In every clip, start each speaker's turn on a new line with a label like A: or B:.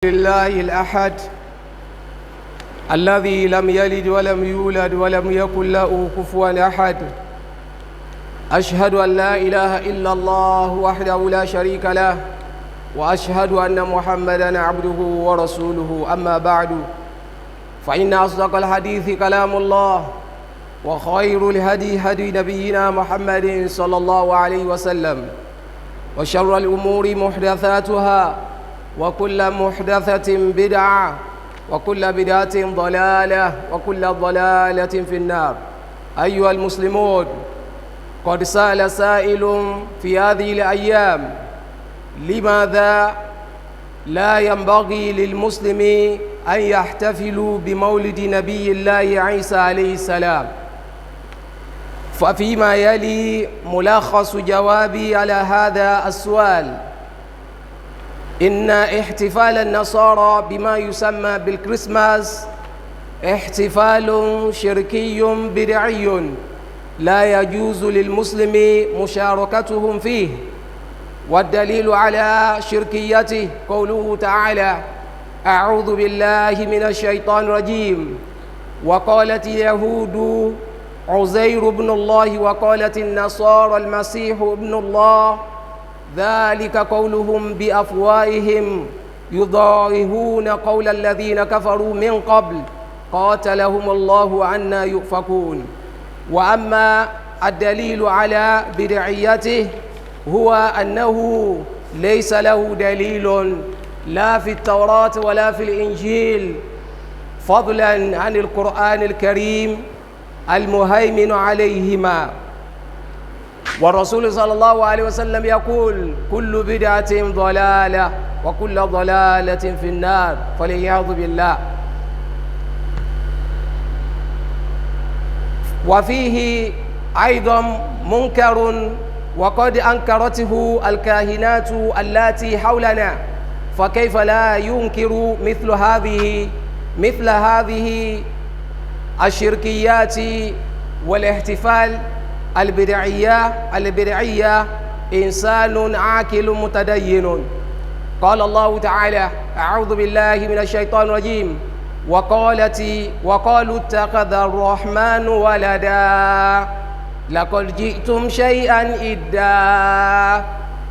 A: لله الأحد الذي لم يلد ولم يولد ولم يكن له كفوا أحد. أشهد أن لا إله إلا الله وحده لا شريك له، وأشهد أن محمدا عبده ورسوله. أما بعد، فإن أصدق الحديث كلام الله، وخير الهدي هدي نبينا محمد صلى الله عليه وسلم، وشر الأمور محدثاتها، وكل محدثة بدعة، وكل بدعة ضلالة، وكل ضلالة في النار. أيها المسلمون، قد سأل سائل في هذه الأيام: لماذا لا ينبغي للمسلم أن يحتفلوا بمولد نبي الله عيسى عليه السلام؟ ففيما يلي ملخص جوابي على هذا السؤال. إن احتفال النصارى بما يسمى بالكريسماس احتفال شركي بدعي لا يجوز للمسلم مشاركتهم فيه، والدليل على شركيته قوله تعالى: أعوذ بالله من الشيطان الرجيم. وقالت اليهود عزير ابن الله، وقالت النصارى المسيح ابن الله، ذلك قولهم بأفواههم يضاهئون قول الذين كفروا من قبل قاتلهم الله أنى يؤفكون. وأما الدليل على بدعيته هو أنه ليس له دليل لا في التوراة ولا في الإنجيل، فضلا عن القرآن الكريم المهيمن عليهما. والرسول صلى الله عليه وسلم يقول: كل بدعة ضلالة، وكل ضلالة في النار، فالعياذ بالله. وفيه أيضا منكر وقد أنكرته الكاهنات اللاتي حولنا، فكيف لا ينكر مثل هذه الشركيات والاحتفال البدعية إنسان عاقل متدين. قال الله تعالى: أعوذ بالله من الشيطان الرجيم. وقالوا اتخذ الرحمن ولدا لقد جئتم شيئا إدا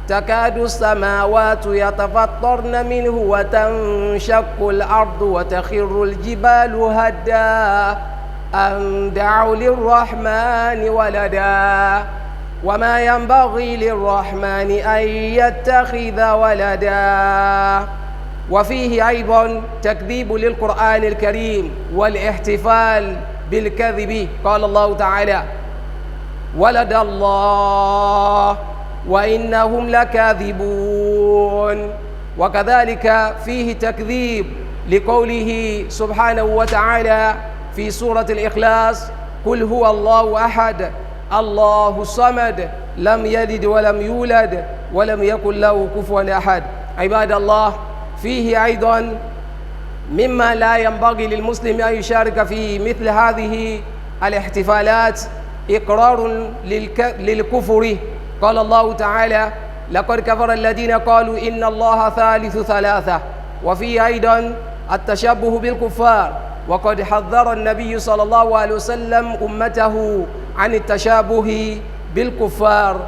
A: تكاد السماوات يتفطرن منه وتنشق الأرض وتخر الجبال هدا أن دعوا للرحمن ولدا وما ينبغي للرحمن أن يتخذ ولدا. وفيه أيضا تكذيب للقرآن الكريم والاحتفال بالكذب. قال الله تعالى: ولد الله وإنهم لكاذبون. وكذلك فيه تكذيب لقوله سبحانه وتعالى في سورة الإخلاص: قل هو الله أحد الله الصمد لم يلد ولم يولد ولم يكن له كفوا أحد. عباد الله، فيه أيضا مما لا ينبغي للمسلم أن يشارك في مثل هذه الاحتفالات إقرار للكفر. قال الله تعالى: لقد كفر الذين قالوا إن الله ثالث ثلاثة. وفيه أيضا التشبه بالكفار، وقد حذر النبي صلى الله عليه وسلم أمته عن التشابه بالكفار.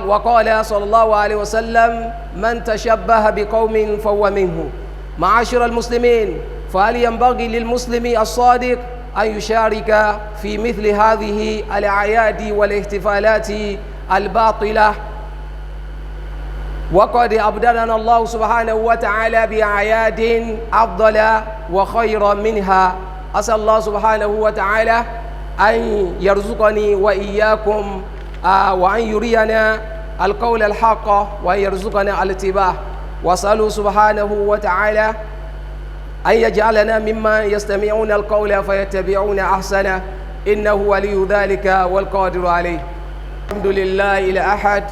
A: وقال صلى الله عليه وسلم: من تشبه بقوم فهو منه. معاشر المسلمين، فهل ينبغي للمسلم الصادق أن يشارك في مثل هذه الأعياد والاحتفالات الباطلة؟ وقد أبدلنا الله سبحانه وتعالى بأعياد أفضل وخير منها. أسأل الله سبحانه وتعالى أن يرزقني وإياكم وأن يرينا القول الحق وأن يرزقنا الاتباع. وأسأله سبحانه وتعالى أن يجعلنا ممن يستمعون القول فيتبعون أحسنه، إنه ولي ذلك والقادر عليه. الحمد لله الأحد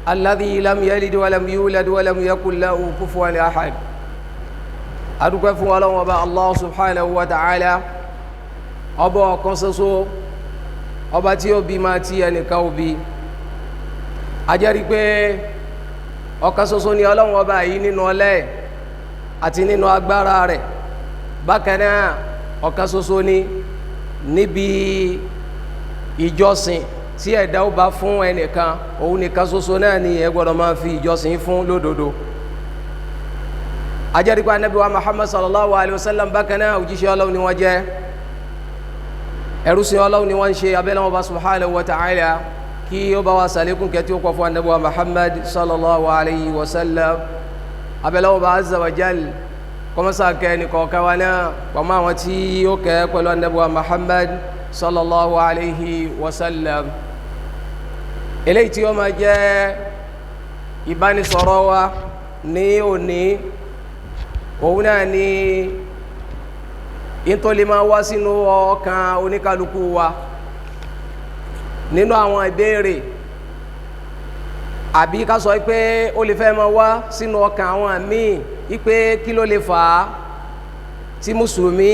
A: الذي لم يلد ولم يولد ولم يكن له كفوا أحد. adúpẹ́ fún Ọlọ́run Ọba Allah subhanahu wa ta'ala, ọba ọ̀kan ṣoṣo, ọba tí ó bí máa tí ẹnìkan ó bí. A jẹ́rìí pé ọ̀kan ṣoṣo ni Ọlọ́run Ọba yìí nínú ọlá ẹ̀, àti nínú agbára rẹ̀. Bákan náà ọ̀kan ṣoṣo ni níbi ìjọsìn tí ẹ̀dá ó bá fún ẹnìkan, òun nìkan ṣoṣo náà ni ẹ gbọ́dọ̀ máa fi ìjọsìn fún lódodo. Ajẹ́rìí Ànábì wa Muhammad sallallahu alayhi wa sallam bákan náà òjíṣẹ́ Ọlọ́run ni wọ́n jẹ́, ẹrúsìn Ọlọ́run ni wọ́n ń ṣe. Abẹ́lẹ́ wọn bá subhanahu wa ta'ala kí ó bá wa sàlékún kẹtí ó kọ fún Ànábì wa Muhammad sallallahu alayhi wa sallam. Abẹ́lẹ́ wọn bá azza wa jal kọmọ́sá kẹ́ ní kọ̀ọ̀kan wa náà pọ̀mọ́ àwọn tí ó kẹ́ pẹ̀lú Ànábì wa Muhammad sallallahu alayhi wa sallam. Eléyìí tí ó máa jẹ́ ìbánisọ̀rọ̀ wa ní òní, òun náà ni ìtòlè máa wá sínú ọkàn oníkálukú wa nínú àwọn ìbéèrè, àbí ká sọ pé ó lè fẹ́ máa wá sínú ọkàn àwọn míì wípé kí ló lè fà á tí mùsùlùmí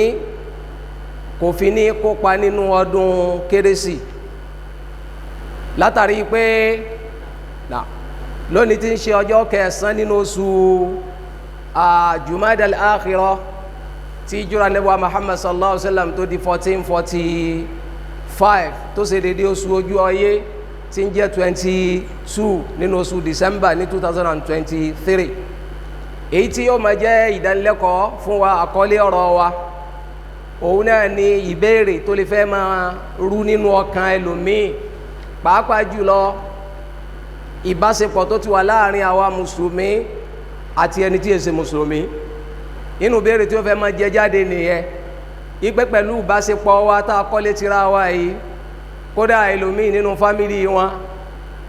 A: kò fi ní kópa nínú ọdún kérésì, látàrí pé lónìí tí ń ṣe ọjọ́ kẹsàn-án nínú oṣù Jumadal Akhirah tí ìjírà Ànábì wa Muhammad sallallahu alaihi wasallam tó di 1445 tó ṣe dédé oṣù ojú ọyẹ́ tí ń jẹ́ 22 nínú oṣù December ní 2023. Èyí tí yóò máa jẹ́ ìdánilẹ́kọ̀ọ́ fún wa, àkọlé ọ̀rọ̀ wa òun náà ni ìbéèrè tó lè fẹ́ máa rú nínú ọkàn ẹlòmíì, pàápàá jùlọ ìbáṣepọ̀ tó ti wà láàrin àwa mùsùlùmí àti ẹni tí èsè mùsùlùmí. Inú béèrè tí ó fẹ́ máa jẹ jáde nìyẹn, ìpẹ́ pẹ̀lú ìbáṣepọ̀ wa tá a kọ́lé tira wa yìí, kódà ẹlòmíì nínú fámìlì wọn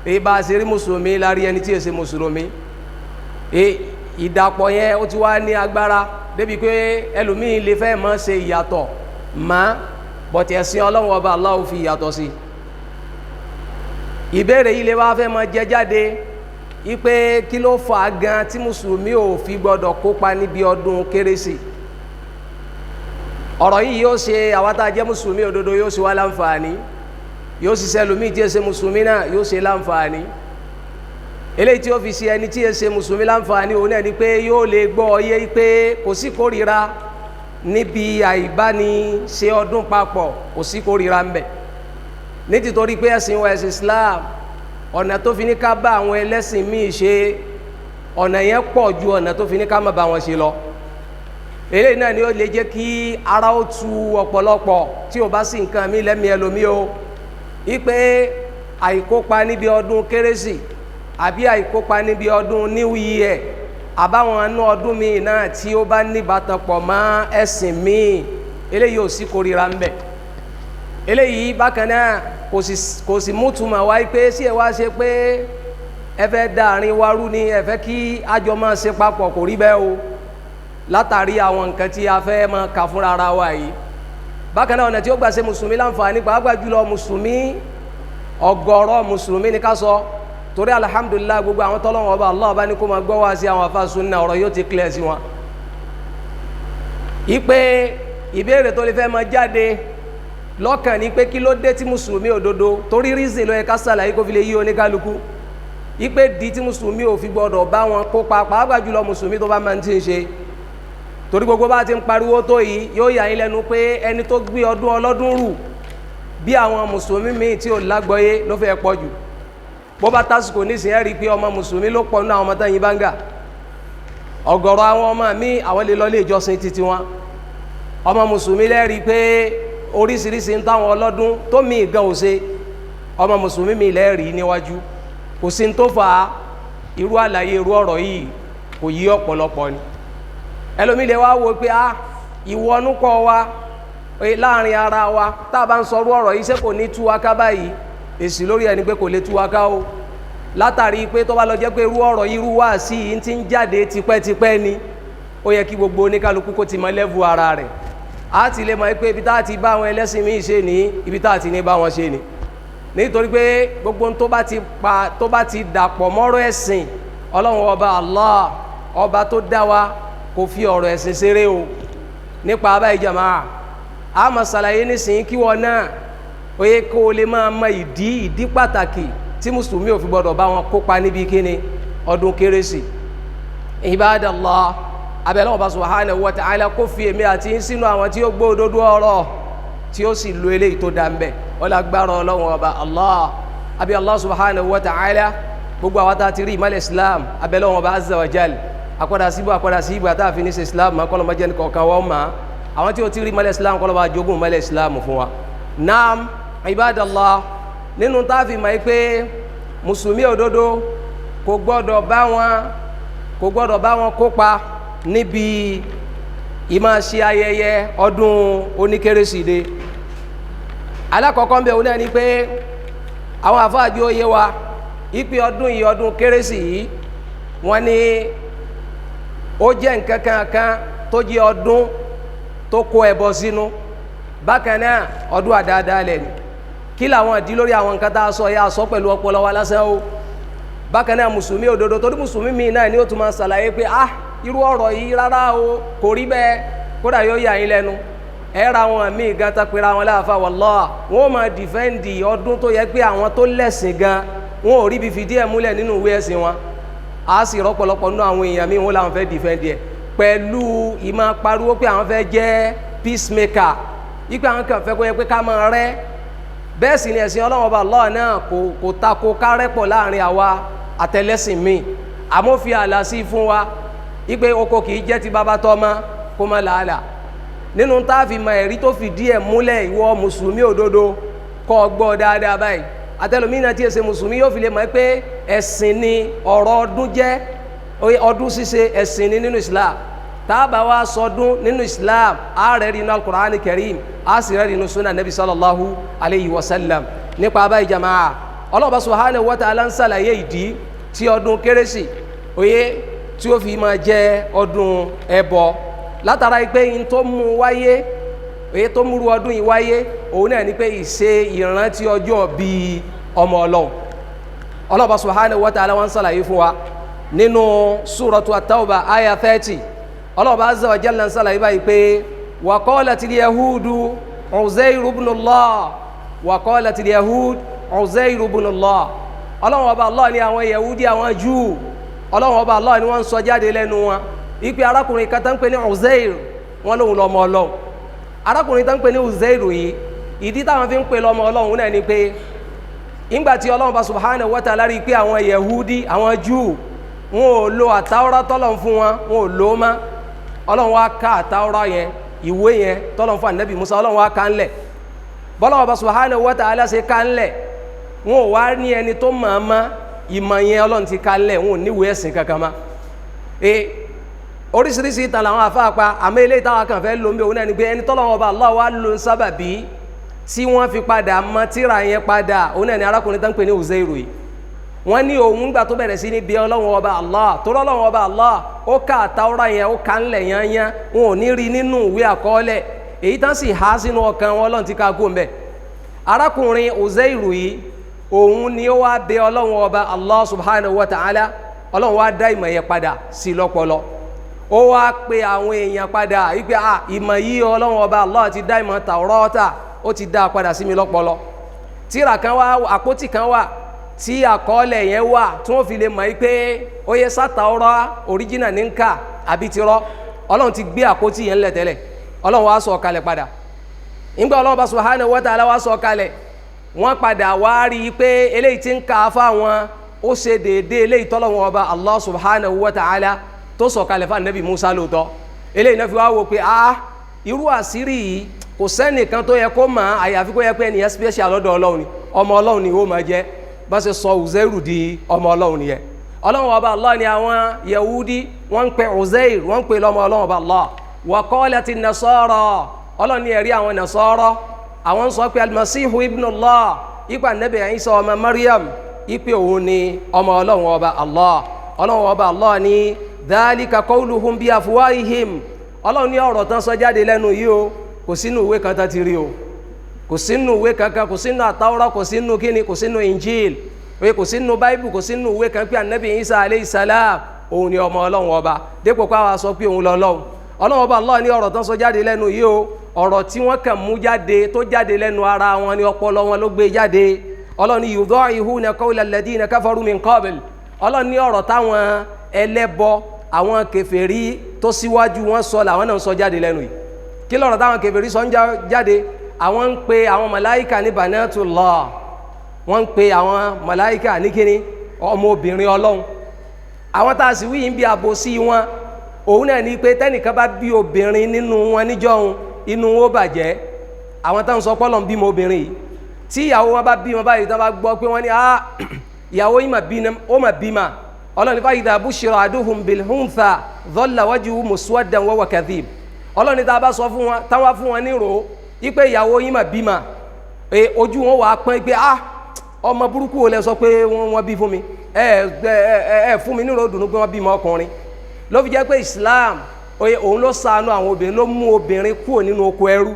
A: èyí bá a ṣe rí mùsùlùmí lárí ẹni tí èsè mùsùlùmí. Ìdàpọ̀ yẹn ó ti wá ní agbára débi pé ẹlòmíì lè fẹ́ máa ṣe ìyàtọ̀ má bọ̀tì ẹ̀sìn Ọlọ́run ọba Allah fi ìyàtọ̀ sí. Ìbéèrè yìí lè wá fẹ́ máa jẹ jáde ipe kí ló fà á gan tí mùsùlùmí ò fi gbọdọ̀ kópa níbi ọdún kérésì. Ọ̀rọ̀ yìí yóò ṣe àwa tá a jẹ́ mùsùlùmí òdodo yóò ṣe wá láǹfààní, yóò sì ṣe ẹlòmíì tí ẹ ṣe mùsùlùmí náà yóò ṣe láǹfààní. Eléyìí tí ó fi ṣe ẹni tí ẹ ṣe mùsùlùmí láǹfààní òun náà ni pé yóò lè gbọ́ ọyé pé kò sí kórìíra níbi àìbániṣe ọdún papọ̀, kò sí kórìíra ń bẹ. Nítorí pé ẹ̀sìn wa ẹ̀sìn Islam, ọ̀nà tó fi ní ká bá àwọn ẹlẹ́sìn míì ṣe ọ̀nà yẹn pọ̀ ju ọ̀nà tó fi ní ká má bá wọn ṣe lọ. Eléyìí náà ni ó lè jẹ́ kí ara ó tu ọ̀pọ̀lọpọ̀ tí ò bá sí nǹkan mi lẹ́mìí ẹlòmíì o, wípé àìkópa níbi ọdún kérésì àbí àìkópa níbi ọdún New Year àbáwọn anú ọdún míì náà tí ó bá níbàtàn pọ̀ mọ́ ẹ̀sìn míì, eléyìí ò sí kórìíra ń bẹ. Eléyìí bákan náà kò sì mútùmọ̀ wáyé pé sí ẹ wá ṣe pé ẹ fẹ́ dá àárín wa rú ni, ẹ fẹ́ kí àjọ máa ṣe papọ̀, kò rí bẹ́ẹ̀ o, látàrí àwọn nǹkan tí a fẹ́ máa kà fúnra ara wa yìí. Bákan náà ọ̀nà tí ó gbà ṣe mùsùlùmí láǹfààní, pàápàá jùlọ mùsùlùmí, ọ̀gọ̀rọ̀ mùsùlùmí ni ká sọ, torí alhamdulillah gbogbo àwọn tọ́lọ́wọ́n ọba Allah bá ní kó máa gbọ́ wá sí àwọn àfáà sunna, ọ̀rọ̀ yóò ti clear sí wọn. Ìpè ìbéèrè tó lè fẹ́ máa jáde lọ́kàn ní pé kí ló dé tí mùsùlùmí òdodo, torí reason ló yẹ ká ṣàlàyé kó fi lè yí oníkálukú, ìpè di tí mùsùlùmí ò fi gbọdọ̀ bá wọn kópa, pàápàá jùlọ mùsùlùmí tó bá máa ń tí ń ṣe. Torí gbogbo bá ti ń pariwo tó yìí yóò yà yín lẹ́nu pé ẹni tó gbé ọdún ọlọ́dún rù bí àwọn mùsùlùmí míì tí ò lágbọ́yé ló fẹ́ pọ̀ jù. Bó bá tásìkò nísìnyí ẹ rí i pé ọmọ mùsùlùmí ló pọ̀ nínú àwọn ọmọ tán yín báńgà. Ọ̀gọ̀rọ̀ àwọn ọmọ míì àwọn lè lọ ilé ìjọsìn títí wọn. Ọmọ mùsùlùmí lẹ́ rí i pé oríṣiríṣi ń táwọn ọlọ́dún tó míì gan ò ṣe, ọmọ mùsùlùmí mi lẹ́ rí níwájú. Kò sí ní tó fà á, irú àlàyé irú ọ̀rọ̀ yìí kò yí ọ̀pọ̀lọpọ̀ ni. Ẹlòmíì lè wá wo pé ìwọ́nú kọ́ wa láàrin ara wa tá a bá ń sọrú ọ̀rọ̀ yìí ṣé kò ní tú wa ká báyìí? Èsì lórí ẹni pé kò lè tú wa ká o, látàrí pé tó bá lọ jẹ́ pé irú ọ̀rọ̀ yìí irú wá sí i ti ń jáde tipẹ́tipẹ́ ni, ó yẹ kí gbogbo oníkálukú kó ti mọ lẹ́vù ara rẹ̀. A ti lè mọ̀ pé ibi tá a ti bá àwọn ẹlẹ́sìn míì ṣe ní, ibi tá a ti ní bá wọn ṣe ní. Nítorí pé gbogbo tó bá ti dàpọ̀ mọ́rọ̀ ẹ̀sìn, Ọlọ́run ọba Allah ọba tó dá wa kò fi ọ̀rọ̀ ẹ̀sìn ṣeré o. Nípa abáyé jàmáà, a máa ṣàlàyé nísìnyí kí wọn náà ó yẹ kó o lè máa mọ ìdí pàtàkì tí mùsùlùmí ò fi gbọdọ̀ bá wọn kópa níbi kíni ọdún kérésì. Ibadallah, abẹ́lẹ́ ọba subhanahu wa ta'ala kó fi èmi àti yín sínú àwọn tí ó gbọ́ òdodo ọ̀rọ̀ tí ó sì lo eléyìí tó dá ń bẹ̀ ọlágbára ọlọ́run ọba Allah abi Allah subhanahu wa ta'ala gbogbo àwọn tá a ti rí ìmọ̀lẹ̀ islam abẹ́lẹ́ ọba azza wa jal akọ́dà síbò àtàfin ní islam kọ́lọ́mọ jẹ́ nìkan wọ́n mọ̀ àwọn tí ó ti rí ìmọ̀lẹ̀ islam kọ́lọ́mọ àjogún ìmọ̀lẹ̀ islam fún wa. naam ibadallah nínú táàfin mọ̀ pé mùsùlùmí òdodo kò gbọ́dọ̀ bá wọn kópa níbi ìmáṣe ayẹyẹ ọdún oníkérésìdé. alákọ̀ọ́kọ́ ń bẹ̀ òun náà ni pé àwọn àfáàjú ó yé wa ìpè ọdún yìí ọdún kérésì yìí wọ́n ní ó jẹ́ nǹkan kankan tó jẹ́ ọdún tó kó ẹbọ sínú bákan náà ọdún àdáadáa lẹ̀ ni kí làwọn ìdí lórí àwọn nǹkan tá a sọ yà sọ pẹ̀lú ọpọlọ wa lásán o bákan náà mùsùlùmí òdodo torí mùsùlùmí mi náà ni ó tún máa ṣàlàyé pé irú ọ̀rọ̀ yìí rárá o kò rí bẹ́ẹ̀ kódà yóò yà yín lẹ́nu ẹ̀ra wọn míì gan ta pera wọn láàfà wallahi wọn ò máa dìfẹ́ǹdì ọdún tó yẹ pé àwọn tó lẹ̀sìn gan wọn ò rí bí fìdí ẹ̀ múlẹ̀ nínú ìwé ẹ̀sìn wọn a sì rọ́pọ̀lọpọ̀ nínú àwọn èèyàn míì wọn làwọn fẹ́ dìfẹ́ǹdì ẹ̀ pẹ̀lú ìmọ̀ pariwo pé àwọn fẹ́ jẹ́ peacemaker ipe àwọn kan fẹ́ kó yẹ pé ká máa rẹ́ bẹ́ẹ̀ sì ni ẹ̀sìn Ọlọ́run ọba Allah náà kò tako kárẹ́pọ̀ láàrin àwa àtẹlẹ́sìn míì àmọ́ fi ààlà sí fún wa ipe oko kì í jẹ́ ti bàbá tọ́mọ kó má làálàá nínú táàfin mọ ẹ̀rí tó fìdí ẹ̀ múlẹ̀ ìwọ mùsùlùmí òdodo kọ́ gbọ́ dáadáa báyìí àtẹlómìnà tí èsè mùsùlùmí yóò fi lè mọ̀ pé ẹ̀sìn ni ọ̀rọ̀ ọdún jẹ́ ọdún ṣíṣe ẹ̀sìn ni nínú Islam táàbà wa sọdún nínú Islam a rẹ̀ rí inú al-Qur'an al-Karim a sì rẹ̀ rí inú sunnah nabi sallallahu alayhi wa sallam nípa abáyé jama'a ọlọ́ọ̀bá subhanahu wa ta'ala ń ṣàlàyé ìdí tí ọdún kérésì tí ó fi máa jẹ́ ọdún ẹbọ látara pé in tó mú wáyé èyí tó múrú ọdún yìí wáyé òun náà ni pé ìṣe ìrántí ọjọ́ bíi ọmọ ọlọ́run ọlọ́ọ̀bá subhanahu wa ta'ala wọ́n ń ṣàlàyé fún wa nínú suratu at-Tawbah aya 30 ọlọ́ọ̀bá azza wa jalla ń ṣàlàyé báyìí pé wa qalatil yahudu Uzairu ibnullah wa qalatil yahud Uzairu ibnullah ọlọ́run ọba Allah ni àwọn yahudi àwọn Júù ọlọ́run ọba Allah ni wọ́n ń sọ jáde lẹ́nu wọn ipe arákùnrin kan tó ń pè ní Uzair wọn lòun lọ́mọ ọlọ́run arákùnrin tó ń pè ní Uzair yìí ìdí táwọn fi ń pè lọ́mọ ọlọ́run náà ni pé ìgbà tí ọlọ́run bá subhanahu wa ta'ala rí pé àwọn yahudi àwọn Júù wọn ò lo àtàwọ́rá tọ́lọ́run fún wọn ò lò ó mọ́ ọlọ́run wá ká àtàwọ́rá yẹn ìwé yẹn tọ́lọ́run fún ànábì Musa ọlọ́run wá ká ńlẹ̀ bọ́lọ́run bá subhanahu wa ta'ala ṣe ká ńlẹ̀ wọn ò wá ní ẹni tó mọ̀ọ́mọ́ ìmọ̀ yẹn ọlọ́run ti ká ńlẹ̀ wọn ò níwèé ẹ̀sìn kankan mọ́ oríṣiríṣi ìtàn làwọn afáàpá àmọ́ ilé ìtawà kan fẹ́ lómi òun náà ni pé ẹni tọ́lọ́wọ́n ọba Allah wá ló ń sábàbí tí wọ́n fi padà mọ tíra yẹn padà òun náà ni arákùnrin tó ń pè ní Uzairu yìí wọ́n ní òun gbà tó bẹ̀rẹ̀ sí ní bí ọlọ́wọ́n ọba Allah tó lọ́wọ́n ọba Allah ó ká àtàwọ́rá yẹn ó ká ńlẹ̀ yányán wọn ò ní rí nínú ìwé àkọọ́lẹ̀ èyí tán sì há sínú ọkàn wọn Ọlọ́run ti ká kó mbẹ́ arákùnrin Uzairu yìí òun ni ó wá bẹ ọlọ́wọ́n ọba Allah subhanahu wa ta'ala Ọlọ́run wá dá ìmọ̀ yẹn padà sí lọ́pọlọ ó wá pe àwọn èèyàn padà wípé ìmọ̀ yìí Ọlọ́run ọba Allah ti dá ìmọ̀ Taurata ó ti dá padà sí mi lọ́pọlọ tíra kan wá àpótí kan wà tí àkọọ́lẹ̀ yẹn wà tí wọ́n fi lè mọ̀ pé ó yẹ sátàwọ́rọ́ original ní nkà àbí tirọ́ Ọlọ́run ti gbé àpótí yẹn lẹ̀ tẹ́lẹ̀ Ọlọ́run wá sọ kalẹ̀ padà nígbà Ọlọ́run bá subhanahu wa ta'ala wá sọ kalẹ̀ wọ́n padà wá rí i pé eléyìí ti ń ka fáwọn ó ṣe déédéé eléyìí tọ́lọ́run ọba Allah subhanahu wa ta'ala tó sọ kalẹ̀ fún anabi Musa lóòótọ́ eléyìí náà fi wá wò pé irú àṣírí yìí kò sẹ́nìkan tó yẹ kó mọ̀ àyàfi kó yẹ pé ẹnìyẹn special lọ́dọ̀ Ọlọ́run ni ọmọ Ọlọ́run ni ó máa jẹ́ bá ṣe sọ Uzairu di ọmọ Ọlọ́run nìyẹn Ọlọ́run ọba Allah ni àwọn Yahudi wọ́n ń pè Uzair wọ́n ń pè lọ́mọ Ọlọ́run ọba Allah wa qalati Nasara Ọlọ́run ni ẹ̀rí àwọn Nasara àwọn ń sọ pé Al-Masihu ibnullah ipa Nabi Isa ọmọ Maryam ipe òun ni ọmọ Ọlọ́run ọba Allah Ọlọ́run ọba Allah ni dhalika qawluhum bi afwahihim Ọlọ́run ní ọ̀rọ̀ tán sọ jáde lẹ́nu yìí o kò sínú ìwé kan tán ti rí o kò sínú ìwé kankan kò sínú àtàwọ́rọ́ kò sínú kíni kò sínú Injil kò sínú Bible kò sínú ìwé kan pé Ànábì Isa alayhi salam òun ni ọmọ Ọlọ́run ọba dépò pé àwa sọ pé òun lọ́lọ́run Ọlọ́run ọba Allah ní ọ̀rọ̀ tán sọ jáde lẹ́nu yìí o ọ̀rọ̀ tí wọ́n kàn mú jáde tó jáde lẹ́nu ara wọn ni ọpọlọ wọn ló gbé jáde Ọlọ́run ní yudha'ihuna qawla alladhina kafaru min qabl Ọlọ́run ní ọ̀rọ̀ táwọn ẹlẹ́bọ àwọn kèfèrí tó síwájú wọn sọ làwọn náà sọ jáde lẹ́nu yìí. Kí lọ́rọ̀ táwọn kèfèrí sọ ń jáde? Àwọn ń pe àwọn màláíkà ní banatullah, wọ́n ń pe àwọn màláíkà ní kíni, ọmọ obìnrin Ọlọ́run. Àwọn tá a sì wí yìí ń bí àbòsí wọn, òun náà ní pé tẹ́nìkan bá bí obìnrin nínú wọn níjọ́hun, inú wọn ó bàjẹ́. Àwọn táwọn sọ pọ́lọ̀ ń bímọ obìnrin yìí, tí ìyàwó wọn bá bímọ báyìí tán bá gbọ́ pé wọ́n ní ìyàwó yìí ó mà bímọ, Ọlọ́run fa idha bushira ahaduhum bil untha dhalla wajhuhu muswaddan wa huwa kadhib. Ọlọ́run tá a bá sọ fún wọn, táwọn fún wọn nírò ipe ìyàwó yìí mà bímọ, ojú wọn wà á pọ́n pé ọmọ burúkú wo lẹ sọ pé wọ́n bí fún mi, fún mi nírò dùnú pé wọ́n bímọ ọkùnrin. Ló fi jẹ́ pé Islam òun ló ṣàánú àwọn obìnrin, ló mú obìnrin kúrò nínú oko ẹrú.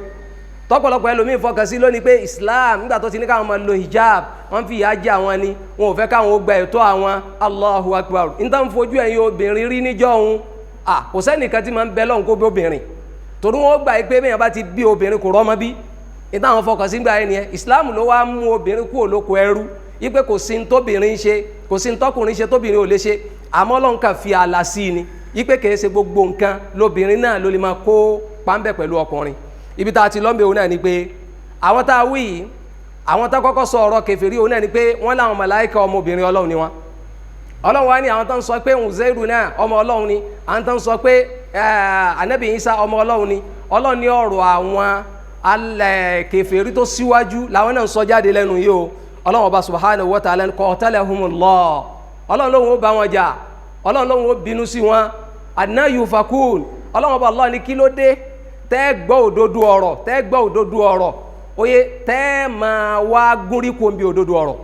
A: Tọ́pọ̀lọpọ̀ ẹlòmíì fọkàn sí lónìí pé Islam nígbà tó ti ní káwọn máa lo hijab, wọ́n fi ìyà jẹ àwọn ni, wọn ò fẹ́ káwọn ó gba ẹ̀tọ́ àwọn. Allahu Akbar. Níta ń fojú ẹ̀yin obìnrin rí níjọ́ òun, kò sẹ́nìkan tí máa ń bẹ lọ́hùn kó bí obìnrin, torí wọn gbà pé bẹ́ẹ̀ bá ti bí obìnrin kò rọ́mọ bí. Níta àwọn fọkàn sí gbà yẹn, Islam ló wá mú obìnrin kúrò lóko ẹrú, ipe kò sí tóbìnrin ṣe, kò sí tọkùnrin ṣe tóbìnrin ò lè ṣe, àmọ́ Ọlọ́run kàn fi ààlà sí ni, ipe kìí ṣe gbogbo nǹkan lóbìnrin náà ló lè máa kó pàmbẹ́ pẹ̀lú ọkùnrin. Ibi tá a ti lọ́mọ òun náà ni pé àwọn tá a wí yìí, àwọn tá kọ́kọ́ sọ ọ̀rọ̀ kèfèrí òun náà ni pé wọ́n láwọn màláíkà ọmọbìnrin Ọlọ́run ni wọ́n. Ọlọ́run wá ní àwọn tó ń sọ pé Uzairu náà ọmọ Ọlọ́run ni, àwọn tó ń sọ pé Ànábì Ìsá ọmọ Ọlọ́run ni. Ọlọ́run ní ọ̀rọ̀ àwọn kèfèrí tó síwájú làwọn náà ń sọ jáde lẹ́nu yìí o. Ọlọ́run Ọba subhanahu wa ta'ala qatalahumullah, Ọlọ́run lóhun ó bá wọn jà, Ọlọ́run lóhun ó bínú sí wọn. Anna yufakun, Ọlọ́run Ọba Allah ní kí ló dé tẹ́ gbọ́ òdodo ọ̀rọ̀, oye tẹ́ máa wá gúnrí kò ń bí òdodo ọ̀rọ̀.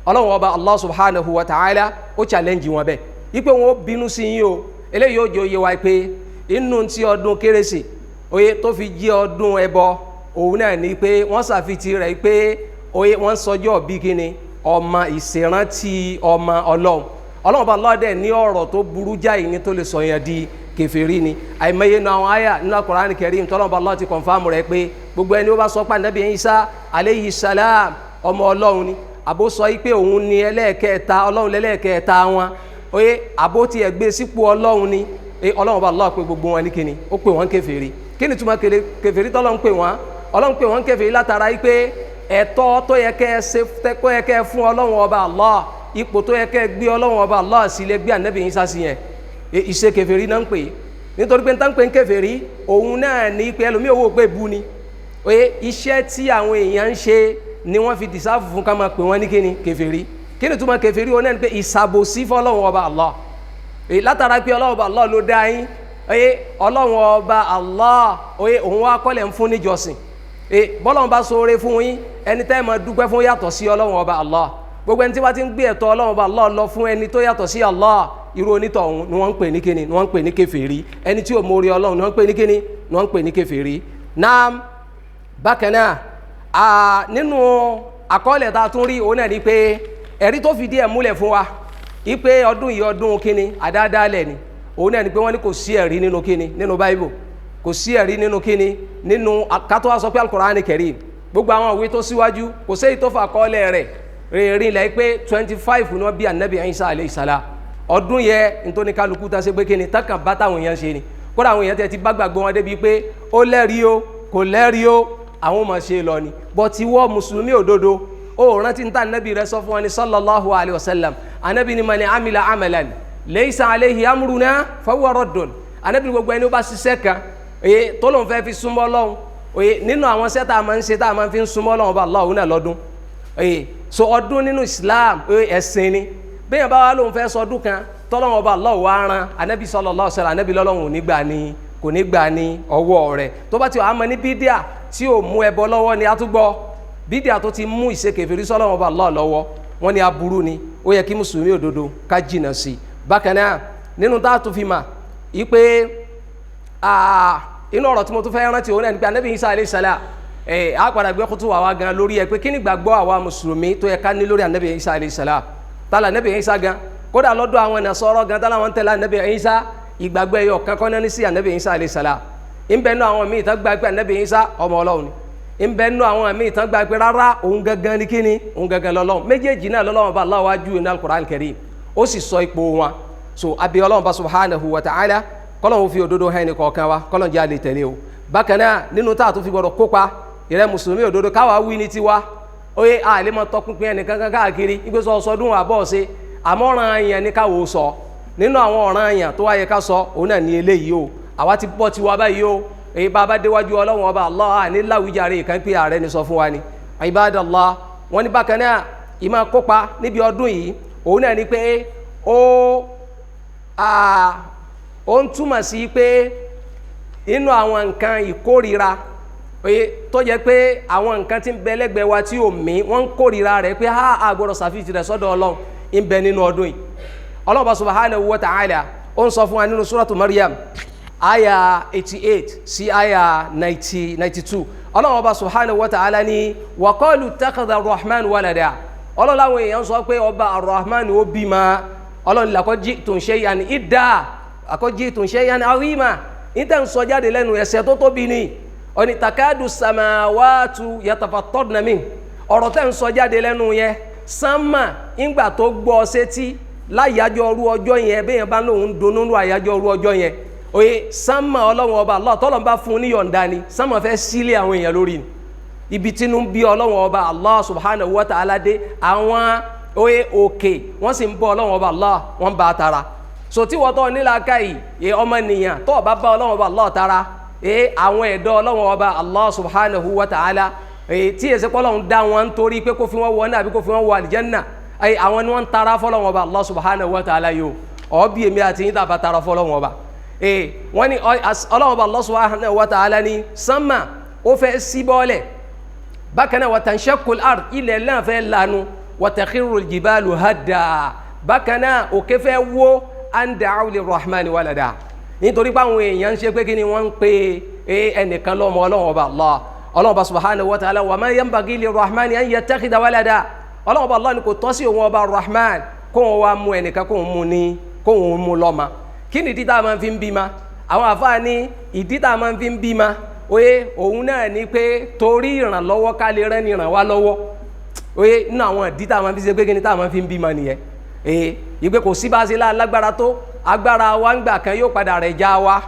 A: Ọlọ́run Ọba Allah subhanahu wa ta'ala ó challenge wọn bẹ́ẹ̀, ipe wọn ó bínú sí yín o. Eléyìí ó jẹ́ òye wa pé inú ti ọdún kérésì, oye tó fi jẹ́ ọdún ẹbọ, òun náà ní pé wọ́n ṣàfitì rẹ̀ pé oye wọ́n sọjọ́ bí kíni, ọmọ ìṣèrántí ọmọ Ọlọ́run. Ọlọ́run Ọba Allah dẹ̀ ní ọ̀rọ̀ tó burú jáì ní tó lè sọ yẹn di kèfèrí ni. Àìmọye náà àwọn àyà nínú Al-Qur'an Karim tọ́lọ́run Ọba Allah ti kọ̀nfàmù rẹ̀ pé gbogbo ẹni ó bá sọ pé Ànábì Ìsá alayhi salam ọmọ Ọlọ́run ni, àbó sọ pé òun ni ẹlẹ́ẹ̀kẹta, Ọlọ́run lẹ́lẹ́ẹ̀kẹta wọn, oye àbó ti ẹ̀gbẹ́ sípò Ọlọ́run ni, Ọlọ́run Ọba Allah pé gbogbo wọn ní kíni, ó pè wọ́n kèfèrí. Kí ni túmọ̀ kèfèrí tọ́lọ́run pè wọ́n? Ọlọ́run pè wọ́n kèfèrí látara pé ẹ̀tọ́ tó yẹ kẹ́ fún Ọlọ́run Ọba Allah, ipò tó yẹ kẹ́ gbé Ọlọ́run Ọba Allah sí lè gbé Ànábì Ìsá sí yẹn, ìṣe kèfèrí náà ń pè. Nítorí pé ń pè ń kèfèrí òun náà ní pé ẹlòmíì owó pé bu ni, oye iṣẹ́ tí àwọn èèyàn ń ṣe ni wọ́n fi dìsáàfù fún ká máa pè wọ́n ní kíni kèfèrí. Kí ni túmọ̀ kèfèrí òun náà ní pé ìṣàbòsí fún Ọlọ́run Ọba Allah, látara pé Ọlọ́run Ọba Allah ló dá yín, oye Ọlọ́run Ọba Allah, oye òun wá kọ́lẹ̀ ń fún níjọsìn, bọ́lọ́run bá ṣoore fún yín, ẹni tẹ́ máa dúpẹ́ fún yàtọ̀ sí Ọlọ́run Ọba Allah. Gbogbo ẹni tí wọ́n ti ń gbé ẹ̀tọ́ Ọlọ́run Ọba Allah lọ fún ẹni tó yàtọ̀ sí Allah, irú onítọ̀hún ni wọ́n ń pè ní kíni, ni wọ́n ń pè ní kèfèrí. Ẹni tí ò mórí Ọlọ́run ni wọ́n ń pè ní kíni, ni wọ́n ń pè ní kèfèrí. Náà bákan náà nínú àkọọ́lẹ̀ tá a tún rí òun náà ni pé ẹ̀rí tó fìdí ẹ̀ múlẹ̀ fún wa ipe ọdún yìí ọdún kíni àdáadáalẹ̀ ni, òun náà ni pé wọ́n ní kò sí ẹ̀rí nínú kíni nínú Bible, kò sí ẹ̀rí nínú kíni nínú kátó wá sọ pé Al-Qur'an Karim, gbogbo àwọn òwe tó síwájú kò séyìí tó fà àkọọ́lẹ̀ rẹ̀ rìnrìn lẹ́yìn pé 25 ní wọ́n bí Ànábì Ìsá alayhi salam. Ọdún yẹ nítorí kálukú tá a ṣe pé kíni tákàn bá táwọn èèyàn ṣe ni, kódà àwọn èèyàn tẹ ti bá gbàgbọ́ wọn débi pé ó lẹ́rìí o kò lẹ́rìí o, àwọn ọmọ ṣe lọ ni. Bọ́tí wọ́ mùsùlùmí òdodo ó rántí ní tá Ànábì rẹ̀ sọ fún wọn ní sallallahu alayhi wa sallam. Ànábì ni man amila amalan laysa alayhi amruna fahuwa raddun. Ànábì gbogbo ẹni ó bá ṣiṣẹ́ kan tó lóun fẹ́ fi súnmọ́ Ọlọ́run, nínú àwọn iṣẹ́ tá a máa ń ṣe tá a máa fi ń súnmọ́ Ọlọ́run Ọba Allah òun náà lọ́dún. So ọdún nínú Islam ẹ̀sìn ni, bẹ́ẹ̀ bá wà lóun fẹ́ sọ ọdún kan tọ́lọ́run Ọba Allah wá ran Ànábì sallallahu alaihi wasallam, Ànábì lọ́lọ́run kò ní gbà ní ọwọ́ rẹ̀. Tó bá ti wà á mọ ní bídíà tí ò mú ẹbọ lọ́wọ́ ni a tún gbọ́, bídíà tó ti mú ìṣekèfèrí sọ́lọ́run Ọba Allah lọ́wọ́ wọ́n ní aburú ni, ó yẹ kí mùsùlùmí òdodo ká jìnà sí. Bákan náà nínú tá a tún fi mà yí pé inú ọ̀rọ̀ tí mo tún fẹ́ rántí òun náà ni pé Ànábì Ìsá alayhi salam a padà gbé kútù wà wá gan lórí ẹ pé kí ni gbàgbọ́ àwa mùsùlùmí tó yẹ ká ní lórí Ànábì Ìsá alayhi salam. Tálà Ànábì Ìsá gan, kódà lọ́dọ̀ àwọn Nasara gan tálà wọn tẹ̀lé Ànábì Ìsá, ìgbàgbọ́ ẹyọ kankan náà ní sí Ànábì Ìsá alayhi salam. Ìbẹ̀ nú àwọn míì tán gbà pé Ànábì Ìsá ọmọ Ọlọ́run ni, ìbẹ̀ nú àwọn míì tán gbà pé rárá òun gangan ni kíni, òun gangan lọ́lọ́run. Méjèèjì náà lọ́lọ́run bá Allah wájú ní Al-Qur'an Karim, ó sì sọ ipò wọn. so abi Ọlọ́run bá subhanahu wa ta'ala kọ́lọ́run fi òdodo hàn ní kọ̀ọ̀kan wa kọ́lọ́run jẹ́ àlè tẹ̀lé o bákan náà nínú tá a tó fi gbọdọ̀ kópa ìrẹ́ mùsùlùmí òdodo káwa wí ní tiwa oye àlè mọ́ tọpinpin ẹnìkan káàkiri ìgbésọ̀ ọ̀sọ́dún àbọ̀ ṣe àmọ́ràn yẹn ní káwọ́ sọ nínú àwọn ọ̀ràn yẹn tó wáyé ká sọ òun náà ní eléyìí o àwa ti bọ́ tiwa báyìí o èyí bá a bá déwájú Ọlọ́run ọba Allah ní láwùjáre ìkan pé ààrẹ ni sọ fún wa ni ibadallah wọn ní bákan náà ìmọ̀ kópa níbi ọdún yìí òun náà ní pé ó ń túmọ̀ sí pé inú àwọn nǹkan ìkórira tó jẹ́ pé àwọn nǹkan tí ń bẹ lẹ́gbẹ̀ẹ́ wa tí ò mí wọ́n ń kórira rẹ̀ pé a gbọ́dọ̀ ṣàfihàn rẹ̀ sọ́dọ̀ Ọlọ́run ń bẹ nínú ọdún yìí Ọlọ́run subhanahu wa ta'ala ó ń sọ fún wa nínú suratu Maryam aya 88 sí aya 92 Ọlọ́run subhanahu wa ta'ala ní wa qalu ittakhadha ar-rahman walada Ọlọ́run láwọn èèyàn sọ pé ọba ar-rahman ó bímọ Ọlọ́run laqad ji'tum shay'an idda laqad ji'tum shay'an 'azima níta ń sọ jáde lẹ́nu ẹ̀ṣẹ̀ tó tóbi ni oni takadu samawatu yatafattarna min ọ̀rọ̀ tẹ́ ń sọ jáde lẹ́nu yẹn sánmà ńgbà tó gbọ́ sétí láyàjọ́ ọrú ọjọ́ yẹn bẹ́ẹ̀ bá lóun dunnú àyájọ́ ọrú ọjọ́ yẹn oye sánmà Ọlọ́run ọba Allah tọ́lọ́ bá fún ní yọ̀ǹda ni sánmà fẹ́ sílé àwọn èèyàn lórí ni ibi tínú bí Ọlọ́run ọba Allah subhanahu wa ta'ala dé àwọn oye òkè wọ́n sì ń bọ́ Ọlọ́run ọba Allah wọ́n bá tara so tí wọ́n tọ́ nílàáká yìí ọmọ nìyàn tó bá bá Ọlọ́run ọba Allah tara àwọn ẹ̀dọ́ Ọlọ́run ọba Allah subhanahu wa ta'ala tí èsì pọ́lọ́run dá wọn nítorí pé kó fi wọ́n wọ náà àbí kó fi wọ́n wọ àlìjẹ́nà àwọn ni wọ́n ń tara fọ́lọ́run ọba Allah subhanahu wa ta'ala yìí o bí èmi àti yín tàbá tara fọ́lọ́run ọba wọ́n ní Ọlọ́run ọba Allah subhanahu wa ta'ala ní sánmà ó fẹ́ sí bọ́ọ̀lẹ̀ bákan náà wa tanshaqqul ard ilẹ̀ náà fẹ́ lanu wa takhirrul jibalu hadda bákan náà òkè fẹ́ wó an da'u lirrahmani walada nítorí pé àwọn èèyàn ń ṣe pé kí ni wọ́n ń pe ẹnìkan lọ́mọ Ọlọ́run ọba Allah Ọlọ́run ọba subhanahu wa ta'ala wa ma yanbaghi lirrahmani an yattakhidha walada Ọlọ́run ọba Allah ni kò tọ́ sí òun ọba rahman kó wọn wá mú ẹnìkan kó wọn mú lọ́mọ kí ni ìdí tá a máa fi ń bímọ àwọn àfáà ní ìdí tá a máa fi ń bímọ oye òun náà ni pé torí ìrànlọ́wọ́ ká lè rẹ́ni ràn wá lọ́wọ́ oye nínú àwọn ìdí tá a máa fi ṣe pé kí ni tá a máa fi ń bímọ nìyẹn ìgbé kò sí bá a ṣe lágbára tó agbára wa ń gbà kan yóò padà rẹ̀ já wa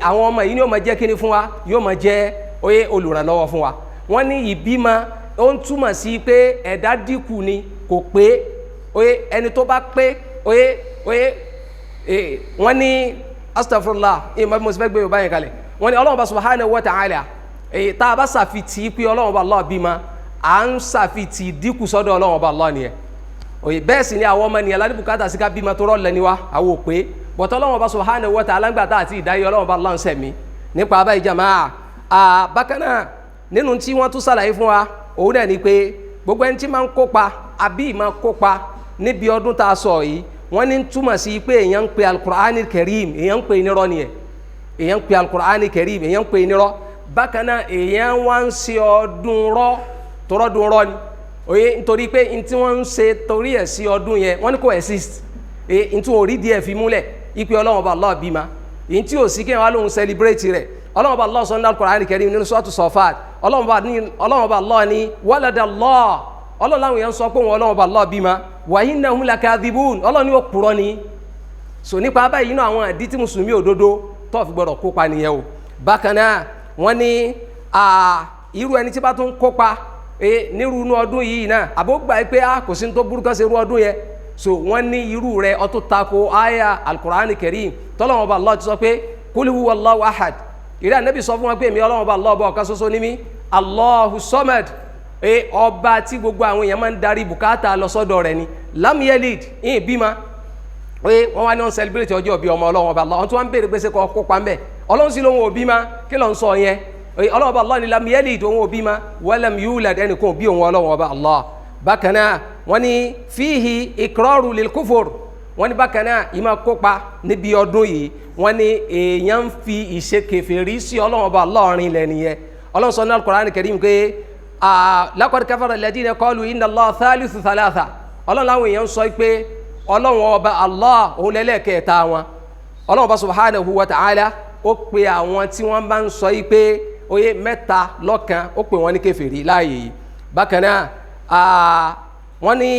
A: àwọn ọmọ yìí ni yóò máa jẹ́ kíni fún wa yóò máa jẹ́ oye olùrànlọ́wọ́ fún wa wọ́n ní ìbímọ ó ń túmọ̀ sí pé ẹ̀dá dínkù ni kò pé oye ẹni tó bá pé oye wọ́n ní astaghfirullah ìmọ̀ bí mo sì fẹ́ gbé yorùbá yẹn kalẹ̀ wọ́n ní Ọlọ́run bá subhanahu wa ta'ala tá a bá ṣàfitì pé Ọlọ́run bá Allah bímọ à ń ṣàfitì dínkù sọ́dọ̀ Ọlọ́run bá Allah nìyẹn oye bẹ́ẹ̀ sì ni àwọn ọmọ ènìyàn ládùúgbò káàtà sí ká bímọ tó rọ́ọ̀lẹ́ ni wa àwọn òpè bọ̀tọ̀ Ọlọ́run bá subhanahu wa ta'ala ńgbà tá àti ìdáyé Ọlọ́run bá Allah ń sẹ̀mí nípa abáyé jamaa bákan náà nínú tí wọ́n tún ṣàlàyé fún wa òun náà ni pé gbogbo ẹni tí máa ń kópa àbí máa kópa níbi ọdún tá a sọ yìí wọ́n ní túmọ̀ sí pé èèyàn ń pe alukur'ani karim èèyàn ń pe nírọ́ nìyẹn èèyàn ń pe alukur'ani karim èèyàn ń pe nírọ́ bákan náà èèyàn wá ń ṣe ọdún rọ́ tọrọdún rọ́ ni oye nítorí pé n tí wọ́n ń ṣe torí ẹ̀ sí ọdún yẹn wọ́n ní kò exist n tí wọ́n rí díẹ̀ fi múlẹ̀ ipe Ọlọ́run bá Allah bímọ n tí ò sí kí wọ́n á lóun celebrate rẹ̀ Ọlọ́run bá Allah sọ ní alukur'ani karim nínú suratu Safat Ọlọ́run bá Allah ní walada Allah Ọlọ́run láwọn èèyàn sọ pé wọn Ọlọ́run bá Allah bímọ wa innahum lakadhibun Ọlọ́run ní òpùrọ́ ni so nípa báyìí inú àwọn àdí tí mùsùlùmí òdodo tó fi gbọdọ̀ kópa nìyẹn o bákan náà wọ́n ní irú ẹni tí bá tún kópa nírú inú ọdún yìí náà àbó gbà pé kò sí ní tó burúkú sí irú ọdún yẹn so wọ́n ní irú rẹ̀ ọtún tako aya al-Qur'ani karim tọ́lọ́wọ́n bá Allah ti sọ pé qul huwallahu ahad ìrẹ́ ànábì sọ fún wọn pé èmi Ọlọ́run bá Allah ọba ọ̀kan ṣoṣo ní mí Allahu samad ọba tí gbogbo àwọn èèyàn máa ń darí bùkátà lọ sọ́dọ̀ rẹ̀ ni lam yalid ìyìn bímọ wọ́n wá ní wọ́n celebrate ọjọ́ bí ọmọ Ọlọ́run ọba Allah wọ́n tún wá ń béèrè pé ṣe kọ́ kópa ń bẹ̀ Ọlọ́run sì lóhun òbí ma kí ló ń sọ yẹn Ọlọ́run ọba Allah ni lam yalid òun òbí ma walam yulad ẹnìkan òbí òun Ọlọ́run ọba Allah bákan náà wọ́n ní fihi iqraru lil kufur wọ́n ní bákan náà ìmọ̀ kópa níbi ọdún yìí wọ́n ní èèyàn ń fi ìṣe kèfèrí sí Ọlọ́run ọba Allah rìn lẹ́nu yẹn Ọlọ́run sọ ní al-Qur'an al-Karim pé laqad kafara alladhina qalu inna Allaha thalithu thalatha Ọlọ́run láwọn èèyàn sọ pé Ọlọ́run ọba Allah òun lẹ́lẹ́kẹ̀ẹ́ta wọn Ọlọ́run ọba subhanahu wa ta'ala ó pe àwọn tí wọ́n bá ń sọ pé oyè mẹ́ta lọ́kan ó pè wọ́n ní kèfèrí láàyè yìí bákan náà wọ́n ní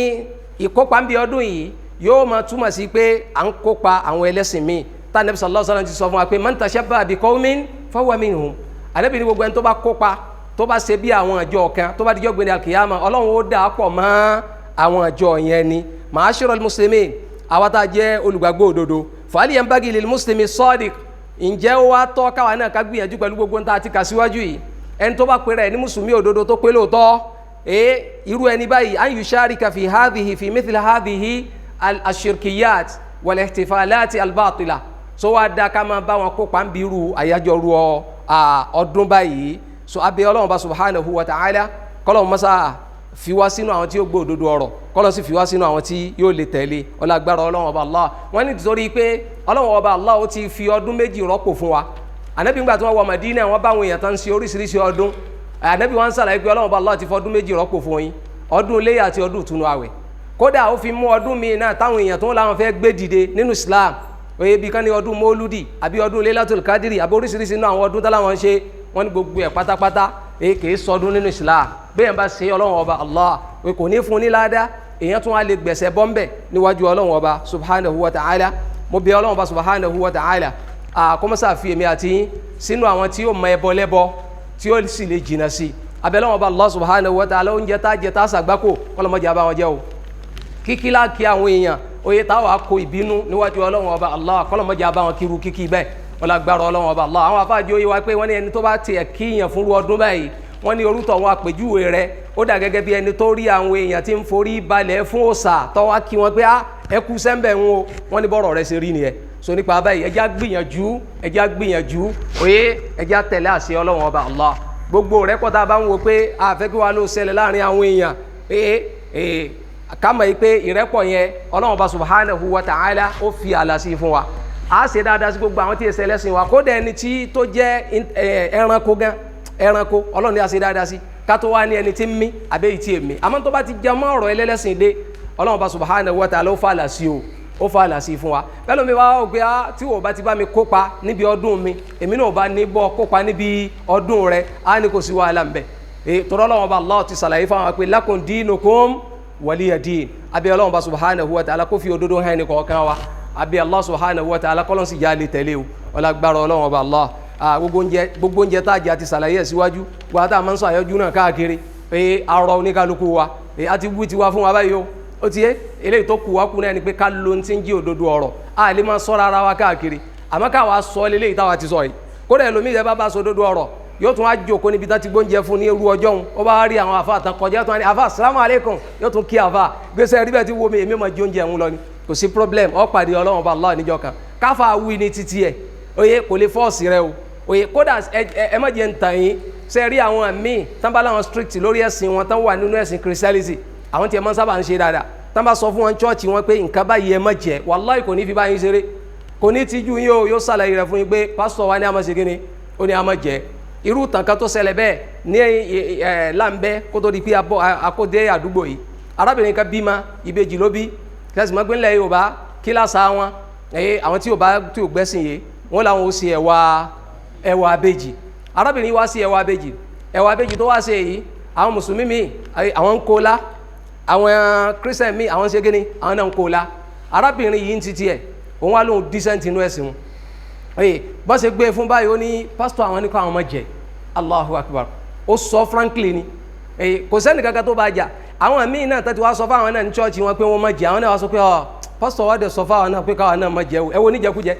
A: ìkópa ń bí ọdún yìí yóò máa túmọ̀ sí pé à ń kópa àwọn ẹlẹ́sìn míì tá Ànábì sallallahu alaihi wasallam ti sọ fún wa pé man tashabbaha bi qawmin fahuwa minhum. Ànábì ní gbogbo ẹni tó bá kópa tó bá ṣe bí àwọn àjọ kan tó bá dijọ́ gbé ní al-qiyama Ọlọ́run ó dà á pọ̀ mọ́ àwọn àjọ yẹn ni. Ma'ashiral muslimin, àwa tá a jẹ́ olùgbàgbọ́ òdodo, fahal yanbaghi lil muslimi sadiq, ǹjẹ́ ó wá tọ́ káwa náà ká gbìyànjú pẹ̀lú gbogbo nta àti kà síwájú yìí. Ẹni tó bá pèrè ẹ̀ ní mùsùlùmí òdodo tó pé lóòótọ́ irú ẹni báyìí an yusharika fi mithli hadhihi al-shirkiyat wal-ihtifalati al-batila, so wá dá ká máa bá wọn kópa ń bí irú àyájọ́ ru ọdún báyìí. So abẹ́ Ọlọ́run bá subhanahu wa ta'ala kọ́lọ́run mọ́sá fi wá sínú àwọn tí yóò gbọ́ òdodo ọ̀rọ̀, kọ́lọ́run sì fi wá sínú àwọn tí yóò lè tẹ̀lé ọlágbára Ọlọ́run ọba Allah. Wọ́n ní nítorí pé Ọlọ́run ọba Allah ó ti fi ọdún méjì rọ́pò fún wa. Ànábì ńgbà tí wọ́n wọ Madina wọ́n bá àwọn èèyàn tán ṣe oríṣiríṣi ọdún. Ànábì wọn sàlàyé pé Ọlọ́run ọba Allah ti fi ọdún méjì rọ́pò fún yín, ọdún Iléyá àti ọdún ìtúnu àwẹ̀. Kódà ó fi mú ọdún míì náà táwọn èèyàn tó ń láwọn fẹ́ gbé dìde nínú Islam, oye bí kan ní ọdún Mọ́lúdì àbí ọdún Laylatul Qadri àbí oríṣiríṣi náà àwọn ọdún táwọn ṣe, wọ́n ní gbogbo ẹ̀ pátápátá kìí sọdún nínú Islam. Bẹ́ẹ̀ bá ṣe Ọlọ́run ọba Allah kò ní fún ní ládá, èèyàn tún wá lè gbẹ̀sẹ̀ bọ́m̀bẹ̀ níwájú Ọlọ́run ọba subhanahu wa ta'ala. Mo bẹ̀ Ọlọ́run ọba subhanahu wa ta'ala kọ́mọ́sá fi èmi àti yín sínú àwọn tí yóò mọ ẹbọ lẹ́bọ tí ó sì lè jìnà sí. Abẹ́ Ọlọ́run ọba Allah subhanahu wa ta'ala oúnjẹ tá jẹ tá sàgbákò kọ́lọ́mọdé àbá wọn jẹ́ o. Kíkí láàkí àwọn èèyàn oye táwa kó ìbínú níwájú Ọlọ́run ọba Allah kọ́lọ́mọdé àbá wọn kíru kíkí bẹ́ẹ̀ ọlágbára Ọlọ́run ọba Allah. Àwọn afáàjì ó yé wa pé wọ́n ní ẹni tó bá tiẹ̀ kíyàn fúnru ọdún báyìí, wọ́n ní orúkọ wọn àpèjúwe rẹ̀ ó dà gẹ́gẹ́ bí ẹni tó rí àwọn èèyàn tí ń forí balẹ̀ fún òòṣà tó wá kí wọn pé ẹ kú sẹ́ńbẹ̀ ń wo, wọ́n ní bọ́rọ̀ rẹ̀ ṣe rí nìyẹn. So nípa báyìí ẹjá gbìyànjú oye ẹjá tẹ̀lé àṣẹ Ọlọ́run ọba Allah. Gbogbo rẹ̀ kọ́ta bá ń wo pé àfẹ́ kí wàá ló ṣẹlẹ̀ láàrin àwọn èèyàn kámọ̀ yìí pé ìrẹ́pọ̀ yẹn Ọlọ́run ọba subhanahu wa ta'ala ó fi àlà sí fún wa. A ṣe dáadáa sí gbogbo àwọn tí èsẹ̀ lẹ́sìn wa, kódà ẹni tí tó jẹ́ ẹranko gan ẹranko Ọlọ́run ni a ṣe dáadáa sí ká tó wá ní ẹni tí ń mí àbẹ́yìí tí èmi. Àmọ́ tó bá ti jẹ mọ́ ọ̀rọ̀ ẹlẹ́lẹ́sìn dé Ọlọ́run ọba subhanahu wa ta'ala ó fà àlà sí ó fà àlà sí fún wa. bẹ́ẹ̀ ló mi wá ó gbé tí wò bá ti bá mi kópa níbi ọdún mi, èmi náà bá ní bọ́ kópa níbi ọdún rẹ̀, á ní kò sí wàhálà ń bẹ̀. Tọ́rọ́ Ọlọ́run ọba Allah ti ṣàlàyé fún wa pé lakum dinukum waliya din. Abẹ́ Ọlọ́run ọba subhanahu wa ta'ala kó fi òdodo hàn ní kọ̀ọ̀kan wa. Abẹ́ Allah subhanahu wa ta'ala kọ́lọ́n sì já lè tẹ̀lé o ọlágbára Ọlọ́run ọba Allah. Gbogbo oúnjẹ tá a jẹ àti ṣàlàyé ẹ̀ síwájú gbogbo àtàwọn máa ń sọ àyọjú náà káàkiri arọ oníkálukú wa àti wí ti wá fún wa báyìí ó ti yé eléyìí tó kù wá kú náà ni pé ká ló ń ti ń jí òdodo ọ̀rọ̀ a lè máa sọ́ra ara wa káàkiri, àmọ́ káwa sọ eléyìí táwa ti sọ yìí. Kódà ẹlòmíì yẹn bá sọ òdodo ọ̀rọ̀ yóò tún wá jókòó níbi tá ti gbóúnjẹ fún ní irú ọjọ́ òun, ó bá rí àwọn àfa àtàn kọjá tó wá ní àfa assalamu alaikum, yóò tún kí àfa gbèsè rí bẹ́ẹ̀ tí wo mi èmi máa jẹ oúnjẹ òun lọ ni, kò sí problem, ó pàdé Ọlọ́run ọba Allah níjọ́ kan káfa wí ní títí ẹ̀ oye kò lè fọ́ọ̀sì rẹ o oye. Kódà ẹ má jẹ́ ń tàn yín ṣe rí àwọn míì tán bá láwọn strict lórí ẹ̀sìn wọn tán wà nínú ẹ̀sìn Christianity, àwọn tí ẹ máa ń sábà ń ṣe dáadáa tán bá sọ fún wọn chọ́ọ̀chì wọn pé nǹkan báyìí ẹ má jẹ, wàláì kò ní fi báyìí ṣeré, kò ní tijú yín o, yóò ṣàlàyé rẹ fún yín pé pásítọ̀ wa ní a máa ṣe kíni, ó ní a máa jẹ. Irú tàn kan tó ṣẹlẹ̀ bẹ́ẹ̀ ní Láńbẹ́ kó tó di pé akóde àdúgbò yìí, arábìnrin kan bímọ ìbejì ló bí, kẹsì mọ́ pé ńlẹ̀ Yorùbá kíláàsà wọn àwọn tí ò gbẹ́sìn yìí wọ́n làwọn ó ṣe ẹ̀wà abéjì. Arábìnrin wá sí ẹ̀wà abéjì tó wá ṣe yìí, àwọn mùsùlùmí mi àwọn ń kó la, àwọn Christian mi àwọn ṣe gíní àwọn náà ń kó la. Arábìnrin yìí ń titi ẹ̀ òun wá lóhun decent inú ẹ̀sìn wọn. Bọ́n ṣe gbé fún báyìí ó ní pásítọ̀ àwọn ní kó àwọn ọmọ jẹ, Allahu Akbar, ó sọ frankly ni, kò sẹ́ni kankan tó bá jà. Àwọn míì náà tẹ́tí wá sọ fáwọn náà ní chọ́ọ̀chì wọn pé wọ́n má jẹ, àwọn náà wá sọ pé pásítọ̀ wá dẹ̀ sọ fáwọn náà pé káwọn náà má jẹ o, ẹ wo níjẹkújẹ.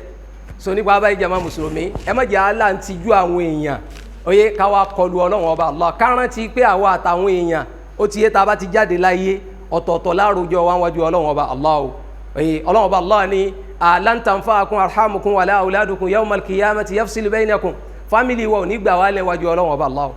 A: So nípa abáyé jama mùsùlùmí ẹ má jẹ́ aláǹtijú àwọn èèyàn oye káwa kọlu Ọlọ́run ọba Allah, kárántí pé àwa àtàwọn èèyàn ó ti yé tá a bá ti jáde láyé ọ̀tọ̀ọ̀tọ̀ láàrújọ wa wájú Ọlọ́run ọba Allah o. Ọlọ́run ọba Allah ni lan tanfa'akum arhamukum wala auladukum yawmal qiyamati yafsilu bainakum, fámìlì wa ò ní gbà wá lẹ̀ wájú Ọlọ́run ọba Allah.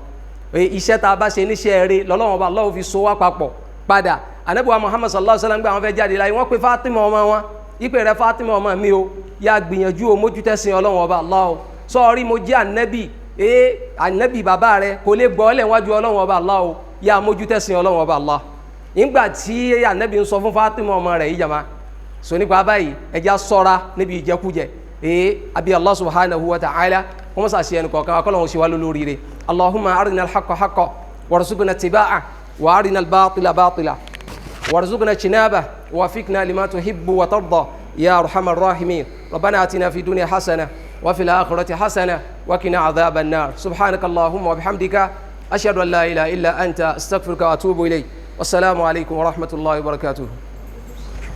A: Iṣẹ́ tá a bá ṣe níṣẹ́ rere lọ́lọ́run ọba Allah fi so wá papọ̀ padà. Ànábì wa Muhammad sallallahu alaihi wasallam gbà wọn fẹ́ jáde láyé wọ́n pe Fatima ọmọ wọn ipe rẹ Fatima ọmọ mi o ya gbìyànjú o mójútẹ́sìn Ọlọ́run ọba Allah o, sọ́ọ́rí mo jẹ́ ànábì ànábì bàbá rẹ kò lè gbọ́ ọ́lẹ̀ wájú Ọlọ́run ọba Allah o, ya mójútẹ́sìn Ọlọ́run ọba Allah. Nígbà tí ànábì ń sọ fún Fatima ọmọ rẹ̀ yìí jama, so nípa báyìí ẹja sọ́ra níbi ìjẹkújẹ àbí Allah subhanahu wa ta'ala wọ́n mọ̀ sàṣẹ ẹnì kọ̀ọ̀kan akọ́lọ́hún ṣe wá lóríire. Allahumma arina al-haqqa haqqan warzuqna ittiba'ah wa arina al-batila batila وارزقنا اجتنابه ووفقنا لما تحب وترضى يا أرحم الراحمين. ربنا آتنا في الدنيا حسنة وفي الآخرة حسنة وقنا عذاب النار. سبحانك اللهم وبحمدك أشهد أن لا إله إلا أنت أستغفرك وأتوب إليك. والسلام عليكم ورحمة الله وبركاته.